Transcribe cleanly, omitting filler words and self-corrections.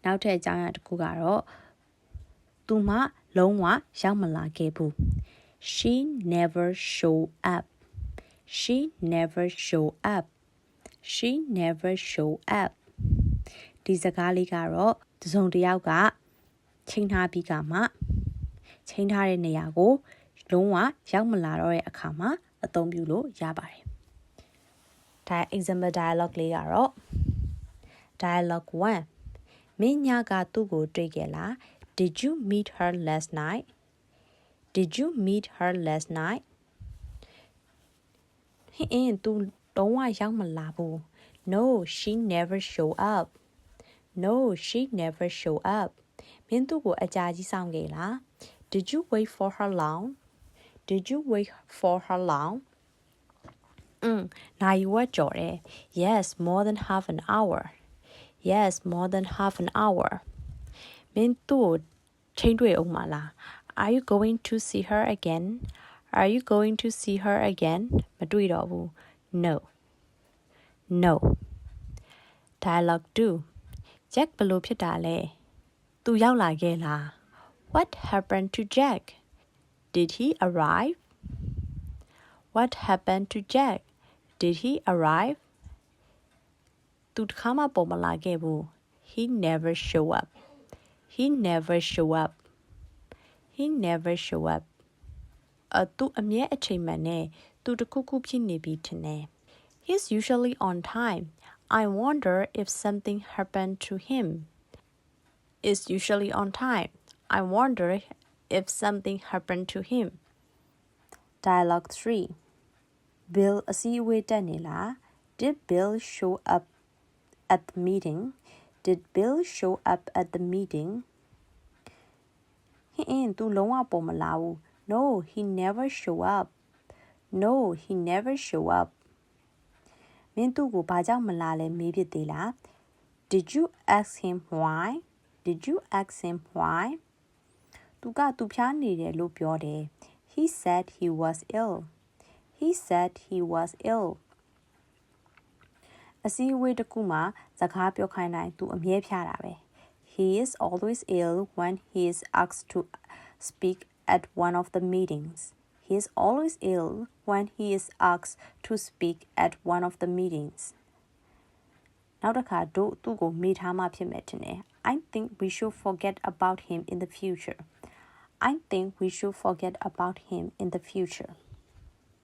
နောက်ထပ်အကြောင်းအရာတစ်ခုကတော့သူမလုံးဝရောက်မလာခဲ့ဘူး She never show up She never show up She never show up ဒီစကားလေးကတော့တစ်စုံတစ်ယောက်ကချိန်ထားပြီးကမှချိန်ထားတဲ့နေရာကိုလုံးဝရောက်မလာတော့တဲ့အခါမှာအသုံးပြုလို့ရပါတယ်ဒါ example dialogue လေးကတော့ dialogue 1မင်းညကသူ့ကိုတွေ့ခဲ့လား Did you meet her last night Did you meet her last night ဟင်းသူလုံးဝရောက်မလာဘူး No she never show up No she never show up မင်းသူ့ကိုအကြာကြီးစောင့်ခဲ့လား Did you wait for her long Did you wait for her long နိုင်ဝက်ကြော်တယ် Yes more than half an hour Yes more than half an hour မင်းသူ့ကိုချိန်တွေ့အောင်မလား Are you going to see her again Are you going to see her again မတွေ့တော့ဘူး No No Dialogue 2 Jack ဘယ်လိုဖြစ်တာလဲသူရောက်လာခဲ့လား What happened to Jack Did he arrive What happened to Jack Did he arrive သူတစ်ခါမှပေါ်မလာခဲ့ဘူး He never show up He never show up He never show up သူအမြဲအချိန်မှန်နဲ့သူတစ်ခုခုဖြစ်နေပြီထင်တယ် He's usually on time I wonder if something happened to him Is usually on time I wonder if something happened to him Dialogue 3 Bill အစည်းအဝေးတက်နေလား Did Bill show up at the meeting Did Bill show up at the meeting ဟင်းသူလုံးဝပေါ်မလာဘူး No he never show up No he never show up မင်းသူ့ကိုဘာကြောင့်မလာလဲမေးဖြစ်သေးလား Did you ask him why Did you ask him why သူကသူဖျားနေတယ်လို့ပြောတယ် He said he was ill He said he was ill အစည်းအဝေးတစ်ခုမှာစကားပြောခိုင်းတိုင်းသူအမြဲဖျားတာပဲ He is always ill when he is asked to speak at one of the meetings He is always ill when he is asked to speak at one of the meetings နောက်တစ်ခါတို့သူ့ကိုမေးထားမှဖြစ်မယ်ထင်တယ် I think we should forget about him in the future I think we should forget about him in the future